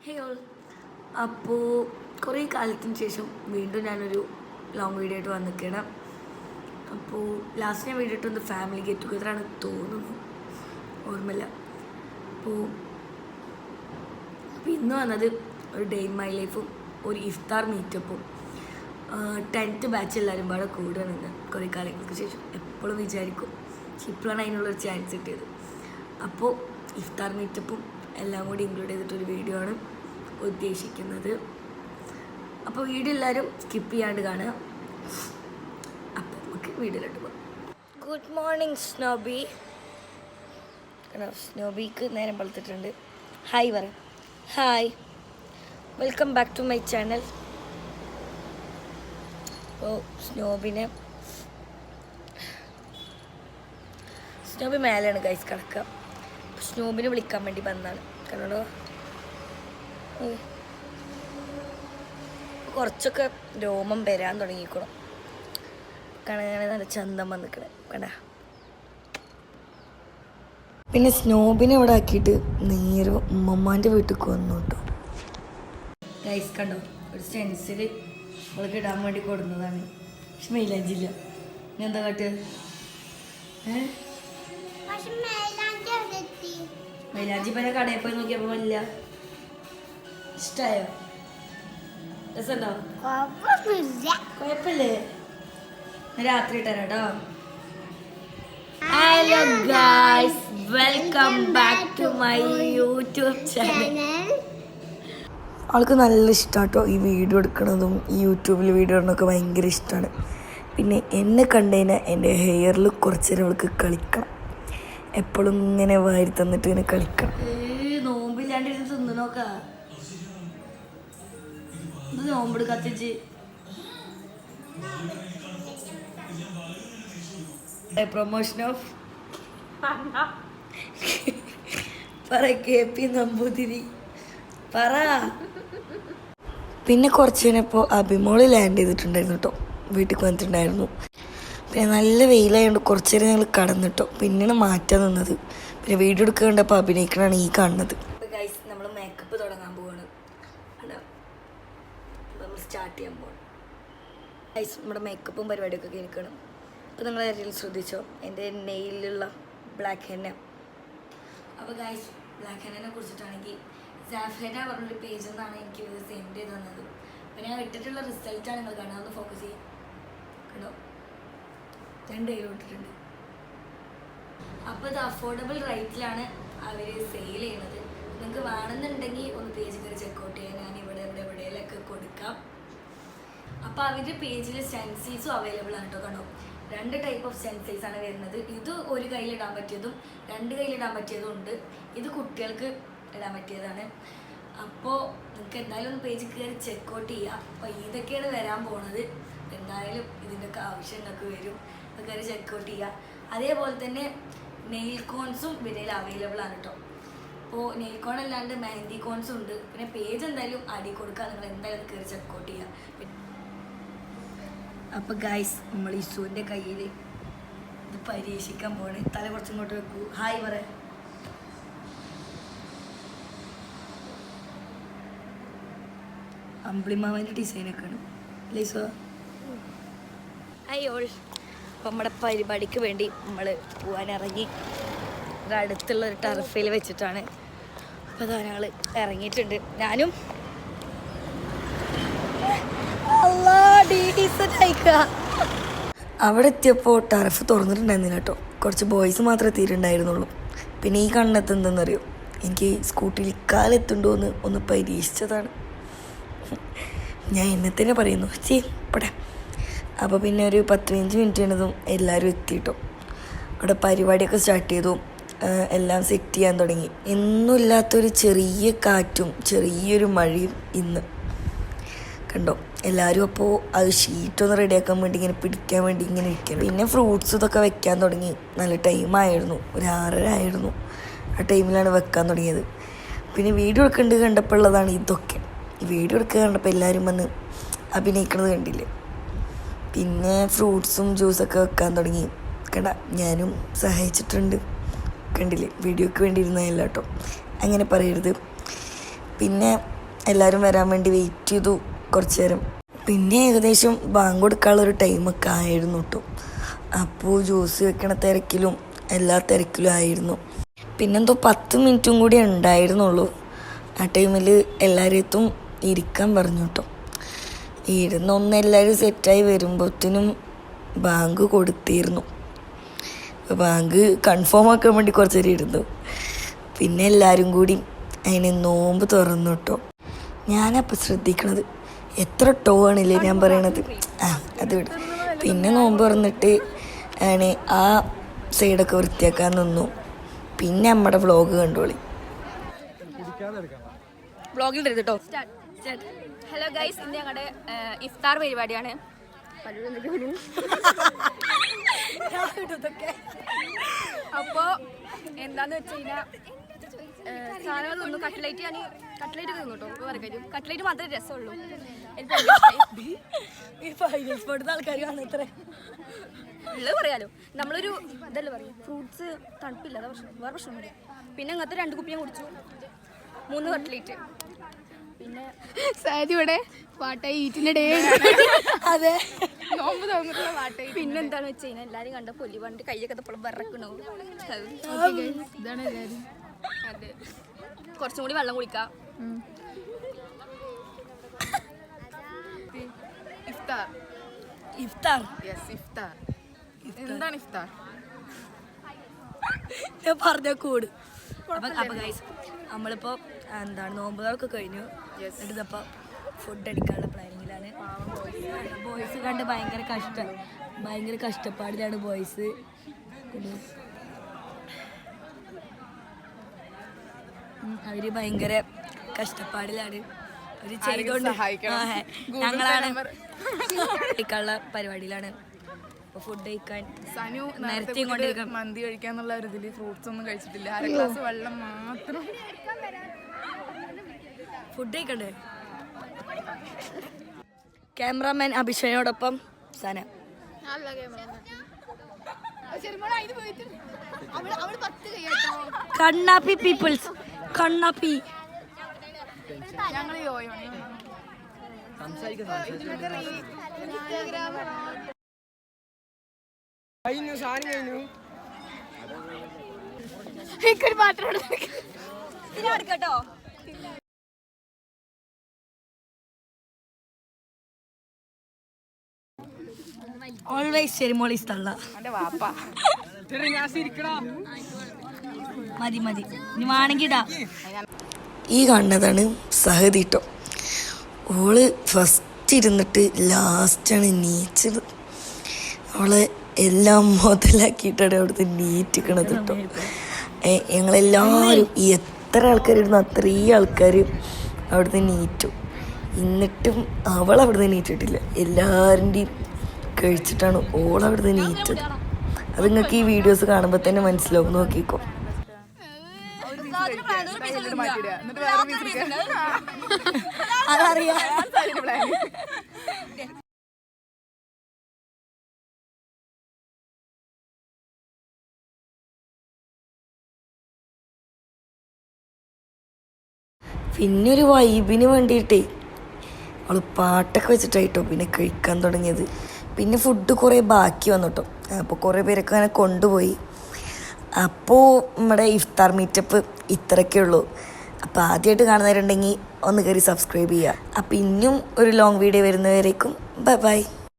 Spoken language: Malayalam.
ഹേ ഓൾ. അപ്പോൾ കുറേ കാലത്തിന് ശേഷം വീണ്ടും ഞാനൊരു ലോങ് വീഡിയോ ആയിട്ട് വന്നിരിക്കണം. അപ്പോൾ ലാസ്റ്റ് ഞാൻ വീഡിയോ ഇട്ടൊന്ന് ഫാമിലി ഗെറ്റ് ടുഗദറാണ് തോന്നുന്നു, ഓർമ്മയില്ല. അപ്പോൾ ഇന്ന് വന്നത് ഒരു ഡേ ഇൻ മൈ ലൈഫും ഒരു ഇഫ്താർ മീറ്റപ്പും 10th ബാച്ച് എല്ലാവരും പാടെ കൂടുകയാണെന്ന് കുറേ കാലങ്ങൾക്ക് ശേഷം എപ്പോഴും വിചാരിക്കും. ഇപ്പോഴാണ് അതിനുള്ളൊരു ചാൻസ് കിട്ടിയത്. അപ്പോൾ ഇഫ്താർ മീറ്റപ്പും എല്ലാം കൂടി ഇൻക്ലൂഡ് ചെയ്തിട്ടൊരു വീഡിയോ ആണ് ഉദ്ദേശിക്കുന്നത്. അപ്പോൾ വീഡിയോ എല്ലാവരും സ്കിപ്പ് ചെയ്യാണ്ട് കാണുക. അപ്പോൾ നമുക്ക് വീഡിയോയിലോട്ട് പോകാം. Good morning Snobby. സ്നോബിക്ക് നേരം വളർത്തിട്ടുണ്ട്. ഹായ് പറ. Hi, welcome back to my channel. അപ്പോൾ സ്നോബി മേലെയാണ് ഗൈസ് കിടക്കുക. സ്നോബിനെ വിളിക്കാൻ വേണ്ടി വന്നതാണ്. കണ്ടോ, കുറച്ചൊക്കെ രോമം വരാൻ തുടങ്ങിക്കണം. കാണാൻ നല്ല ചന്തം വന്നിക്കണേ കണ്ട. പിന്നെ സ്നോബിനെ ഇവിടെ ആക്കിയിട്ട് നേരെ ഉമ്മമ്മാൻ്റെ വീട്ടിലേക്ക് വന്നു കേട്ടോ. ഗൈസ് കണ്ടോ, ഒരു സ്റ്റെൻസിൽ അവൾക്ക് ഇടാൻ വേണ്ടി കൊടുക്കുന്നതാണ്. പക്ഷെ മൈലാഞ്ചില്ല. ഇനി എന്താ കാട്ടുക? മൈലാഞ്ചി പിന്നെ കടയിൽ പോയി നോക്കിയപ്പോൾ ഇല്ല. ഇഷ്ടായോ? രസമുണ്ടോ? കുഴപ്പമില്ലേ? രാത്രി ഇട്ടാലോ കേട്ടോ. Hello guys, welcome back to my YouTube channel. ആൾക്ക് നല്ല ഇഷ്ടമാണ് കേട്ടോ ഈ വീഡിയോ എടുക്കണതും ഈ യൂട്യൂബിൽ വീഡിയോ ഇടുന്നതൊക്കെ ഭയങ്കര ഇഷ്ടമാണ്. പിന്നെ എന്നെ കണ്ടുകഴിഞ്ഞാൽ എൻ്റെ ഹെയറിൽ കുറച്ച് നേരം അവൾക്ക് കളിക്കണം. എപ്പോഴും ഇങ്ങനെ വാരി തന്നിട്ട് ഇങ്ങനെ കളിക്കണം. നോമ്പില്ലാണ്ടിരുന്ന് തിന്നു നോക്കാം. ഇത് നോമ്പെടു കത്തിച്ച് പ്രൊമോഷൻ ഓഫ് പറ KP നമ്പൂതിരി പറ. പിന്നെ കുറച്ച് കഴിഞ്ഞപ്പോൾ അഭിമോള് ലാൻഡ് ചെയ്തിട്ടുണ്ടായിരുന്നു കേട്ടോ. വീട്ടിൽ വന്നിട്ടുണ്ടായിരുന്നു. പിന്നെ നല്ല വെയിലായതുകൊണ്ട് കുറച്ച് നേരം ഞങ്ങൾ കടന്നിട്ടോ. പിന്നെയാണ് മാറ്റാൻ നിന്നത്. പിന്നെ വീഡിയോ എടുക്കുക കണ്ടപ്പോൾ അഭിനയിക്കണതാണ് ഈ കാണുന്നത്. ഗൈസ്, നമ്മൾ മേക്കപ്പ് തുടങ്ങാൻ പോവാണ്. നമ്മൾ സ്റ്റാർട്ട് ചെയ്യാൻ പോവാണ് ഗൈസ്. നമ്മുടെ മേക്കപ്പും പരിപാടിയൊക്കെ കേൾക്കണം. അപ്പോൾ നിങ്ങൾ ആരെങ്കിലും ശ്രദ്ധിച്ചോ എൻ്റെ നെയിലുള്ള ബ്ലാക്ക് ഹെന്ന. അപ്പോൾ ഗൈസ്, ബ്ലാക്ക് ഹെന്നനെ കുറിച്ചിട്ടാണെങ്കിൽ സാഫേന പറഞ്ഞൊരു പേജിൽ നിന്നാണ് എനിക്ക് ഇത് സെൻഡ് ചെയ്ത് തന്നത്. അപ്പോൾ ഞാൻ ഇട്ടിട്ടുള്ള റിസൾട്ടാണ് നിങ്ങൾ കാണാൻ. ഒന്ന് ഫോക്കസ് ചെയ്യാം. കേട്ടോ, 2 കയ്യിൽ ഇട്ടിട്ടുണ്ട്. അപ്പോൾ ഇത് അഫോർഡബിൾ റേറ്റിലാണ് അവർ സെയിൽ ചെയ്യുന്നത്. നിങ്ങൾക്ക് വേണമെന്നുണ്ടെങ്കിൽ ഒന്ന് പേജ് കയറി ചെക്കൗട്ട് ചെയ്യാൻ ഞാൻ എവിടെയെങ്കിലൊക്കെ കൊടുക്കാം. അപ്പോൾ അവരുടെ പേജിൽ സ്റ്റെൻസിൽസും അവൈലബിൾ ആണ് കേട്ടോ. കണ്ടോ, 2 ടൈപ്പ് ഓഫ് സ്റ്റെൻസിൽസ് ആണ് വരുന്നത്. ഇത് ഒരു കയ്യിലിടാൻ പറ്റിയതും 2 കയ്യിലിടാൻ പറ്റിയതും ഉണ്ട്. ഇത് കുട്ടികൾക്ക് ഇടാൻ പറ്റിയതാണ്. അപ്പോൾ നിങ്ങൾക്ക് എന്തായാലും ഒന്ന് പേജ് കയറി ചെക്കൗട്ട് ചെയ്യുക. അപ്പോൾ ഇതൊക്കെയാണ് വരാൻ പോണത്. എന്തായാലും ഇതിൻ്റെയൊക്കെ ആവശ്യം നിങ്ങൾക്ക് വരും. കയറി ചെക്കൗട്ട് ചെയ്യുക. അതേപോലെ തന്നെ നെയിൽ കോൺസും വിലയിൽ അവൈലബിൾ ആണ് കേട്ടോ. അപ്പോൾ നെയിൽ കോൺ അല്ലാണ്ട് മെഹന്തി കോൺസും ഉണ്ട്. പിന്നെ പേജ് എന്തായാലും അടി കൊടുക്കുക. നിങ്ങൾ എന്തായാലും കയറി ചെക്കൗട്ട് ചെയ്യുക. അപ്പോൾ ഗൈസ്, നമ്മൾ ഇസുവിൻ്റെ കയ്യിൽ ഇത് പരീക്ഷിക്കാൻ പോകണേ. തല കുറച്ചിങ്ങോട്ട് വെക്കൂ. ഹായ് പറ. അമ്പിളിമാവൻ്റെ ഡിസൈനൊക്കെയാണ് ലൈസോ. അയ്യോൾ. അപ്പം നമ്മുടെ പരിപാടിക്ക് വേണ്ടി നമ്മൾ പോകാനിറങ്ങി. ഇവിടെ അടുത്തുള്ള ഒരു ടർഫിൽ വെച്ചിട്ടാണ്. അപ്പോൾ അതൊരാൾ ഇറങ്ങിയിട്ടുണ്ട്. ഞാനും അവിടെ എത്തിയപ്പോൾ ടർഫ് തുറന്നിട്ടുണ്ടായിരുന്നില്ല കേട്ടോ. കുറച്ച് ബോയ്സ് മാത്രമേ എത്തിയിട്ടുണ്ടായിരുന്നുള്ളൂ. പിന്നെ ഈ കണ്ണത്ത് എന്തെന്നറിയോ, എനിക്ക് സ്കൂട്ടിയിൽ കാലെത്തുണ്ടോ എന്ന് ഒന്ന് പരീക്ഷിച്ചതാണ്. ഞാൻ എന്നെ തന്നെ പറയുന്നു പടേ. അപ്പോൾ പിന്നെ ഒരു 10-15 മിനിറ്റ് കഴിഞ്ഞതും എല്ലാവരും എത്തിയിട്ടോ. അവിടെ പരിപാടിയൊക്കെ സ്റ്റാർട്ട് ചെയ്തു. എല്ലാം സെറ്റ് ചെയ്യാൻ തുടങ്ങി. എന്നുമില്ലാത്തൊരു ചെറിയ കാറ്റും ചെറിയൊരു മഴയും ഇന്ന് കണ്ടോ. എല്ലാവരും അപ്പോൾ അത് ഷീറ്റൊന്ന് റെഡിയാക്കാൻ വേണ്ടി ഇങ്ങനെ പിടിക്കാൻ വേണ്ടി ഇങ്ങനെ ഇരിക്കണം. പിന്നെ ഫ്രൂട്ട്സ് ഇതൊക്കെ വെക്കാൻ തുടങ്ങി. നല്ല ടൈമായിരുന്നു. ഒരു 6:30 ആയിരുന്നു. ആ ടൈമിലാണ് വെക്കാൻ തുടങ്ങിയത്. പിന്നെ വീഡിയോ എടുക്കേണ്ടത് കണ്ടപ്പോൾ ഉള്ളതാണ് ഇതൊക്കെ. ഈ വീഡിയോ എടുക്കുക കണ്ടപ്പോൾ എല്ലാവരും വന്ന് അഭിനയിക്കണത് കണ്ടില്ലേ. പിന്നെ ഫ്രൂട്ട്സും ജ്യൂസൊക്കെ വെക്കാൻ തുടങ്ങി. കണ്ട, ഞാനും സഹായിച്ചിട്ടുണ്ട്. കണ്ടില്ലേ, വീഡിയോക്ക് വേണ്ടി ഇരുന്നതല്ല കേട്ടോ, അങ്ങനെ പറയരുത്. പിന്നെ എല്ലാവരും വരാൻ വേണ്ടി വെയിറ്റ് ചെയ്തു കുറച്ച് നേരം. പിന്നെ ഏകദേശം ബാങ്ക് കൊടുക്കാനുള്ളൊരു ടൈമൊക്കെ ആയിരുന്നു കേട്ടോ. അപ്പോൾ ജ്യൂസ് വെക്കണ തിരക്കിലും എല്ലാ തിരക്കിലും ആയിരുന്നു. പിന്നെന്തോ 10 മിനിറ്റും കൂടി ഉണ്ടായിരുന്നുള്ളൂ. ആ ടൈമിൽ എല്ലാവരെയും ഇരിക്കാൻ പറഞ്ഞു കേട്ടോ. ഇരുന്നൊന്ന് എല്ലാവരും സെറ്റായി വരുമ്പോഴത്തേനും ബാങ്ക് കൊടുത്തിരുന്നു. ബാങ്ക് കൺഫേം ആക്കാൻ വേണ്ടി കുറച്ച് നേരം ഇരുന്നു. പിന്നെ എല്ലാവരും കൂടി അതിന് നോമ്പ് തുറന്നു കേട്ടോ. ഞാനപ്പോൾ ശ്രദ്ധിക്കണത് എത്ര ടോ ആണില്ലേ ഞാൻ പറയണത്. അത് വിടും. പിന്നെ നോമ്പ് തുറന്നിട്ട് ആണ് ആ സൈഡൊക്കെ വൃത്തിയാക്കാൻ നിന്നു. പിന്നെ നമ്മുടെ വ്ളോഗ് കണ്ടോളി. ഹലോ ഗൈസ്, ഇന്ന് ഞങ്ങളുടെ ഇഫ്താർ പരിപാടിയാണ്. അപ്പോൾ എന്താന്ന് വെച്ച് കഴിഞ്ഞാൽ സാധനങ്ങൾ തിന്നു. കട്ട്ലേറ്റ് തിന്നു കേട്ടോ. പറയും കട്ട്ലേറ്റ് മാത്രമേ രസമുള്ളൂ. ഉള്ളത് പറയാലോ. നമ്മളൊരു ഇതല്ലേ പറയും, ഫ്രൂട്ട്സ് തണുപ്പില്ല, അതാ പ്രശ്നം. വേറെ പ്രശ്നമൊന്നുമില്ല. പിന്നെ അങ്ങനത്തെ 2 കുപ്പി ഞാൻ കുടിച്ചു. 3 കട്ട്ലേറ്റ്. പിന്നെ ഇവിടെ പാട്ടായി ഈറ്റിന്റെ ഡേ. അതെ, നോമ്പ് തോന്നിട്ടുള്ള പാട്ടായി. പിന്നെ എന്താണെന്ന് വെച്ച് കഴിഞ്ഞാൽ എല്ലാവരും കണ്ട പൊലി പണ്ട് കൈയൊക്കെ എപ്പോഴും വിറക്കണോ. ഇതാണ് എല്ലാവരും. അതെ, കുറച്ചും കൂടി വെള്ളം കുടിക്കാം. ഇഫ്താർ. ഇഫ്താർ ഇഫ്താർ എന്താണ് ഇഫ്താർ? ഞാൻ പറഞ്ഞ കൂട്. അപ്പോൾ ഗൈസ്, നമ്മളിപ്പോൾ എന്താണ് നോമ്പുകളൊക്കെ കഴിഞ്ഞു. എന്നിട്ടിപ്പോൾ ഫുഡ് അടിക്കാനുള്ള പ്ലാനിങ്ങിലാണ്. ബോയ്സ് കണ്ട് ഭയങ്കര കഷ്ടപ്പാടിലാണ് ബോയ്സ്. അവര് ഭയങ്കര കഷ്ടപ്പാടിലാണ്. അവര് ചെയ്തോണ്ട് ഞങ്ങളാണ് കഴിക്കാനുള്ള പരിപാടിയിലാണ്. അപ്പോൾ ഫുഡ് കഴിക്കാൻ സനു നേരത്തെ കൊണ്ടിരിക്കാം. മന്തി കഴിക്കാന്നുള്ള ഒരു ഇതിൽ ഫ്രൂട്ട്സ് ഒന്നും കഴിച്ചിട്ടില്ല. 1/2 ഗ്ലാസ് വെള്ളം മാത്രം. ഫുഡ് കഴിക്കണ്ടേ? ക്യാമറാമാൻ അഭിഷേകോടൊപ്പം സന. കണ്ണാപ്പി പീപ്പിൾസ്, കണ്ണാപ്പി. ഞങ്ങൾ യോയോ കേട്ടോ. ഓൾവേസ് ചെറിമോളീസ് തള്ള. മതി ഇനി വേണമെങ്കിടാ. ഈ കാണുന്നതാണ് സഹദി ട്ടോ. ഓള് ഫസ്റ്റ് ഇരുന്നിട്ട് ലാസ്റ്റാണ് നീച്ചത്. അവളെ എല്ലാം മുതലാക്കിയിട്ടാണ് അവിടുത്തെ നീറ്റിക്കണത് കേട്ടോ. ഞങ്ങളെല്ലാവരും എത്ര ആൾക്കാരിരുന്നു അത്രയും ആൾക്കാർ അവിടുത്തെ നീറ്റു. എന്നിട്ടും അവളവിടുന്ന് നീറ്റിട്ടില്ല. എല്ലാവരുടെയും കഴിച്ചിട്ടാണ് ഓളവിടുന്ന് നീറ്റത്. അത് നിങ്ങൾക്ക് ഈ വീഡിയോസ് കാണുമ്പോൾ തന്നെ മനസ്സിലാവും. നോക്കിക്കോ. അതറിയാം. പിന്നെ ഒരു വൈബിന് വേണ്ടിയിട്ടേ അവൾ പാട്ടൊക്കെ വെച്ചിട്ടായിട്ടോ പിന്നെ കഴിക്കാൻ തുടങ്ങിയത്. പിന്നെ ഫുഡ് കുറേ ബാക്കി വന്നു കേട്ടോ. അപ്പോൾ കുറേ പേരൊക്കെ അങ്ങനെ കൊണ്ടുപോയി. അപ്പോൾ നമ്മുടെ ഇഫ്താർ മീറ്റപ്പ് ഇത്രയൊക്കെ ഉള്ളൂ. അപ്പോൾ ആദ്യമായിട്ട് കാണുന്നവരുണ്ടെങ്കിൽ ഒന്ന് കയറി സബ്സ്ക്രൈബ് ചെയ്യുക. അപ്പോൾ ഇനിയും ഒരു ലോങ് വീഡിയോ വരുന്നവരേക്കും ബൈ.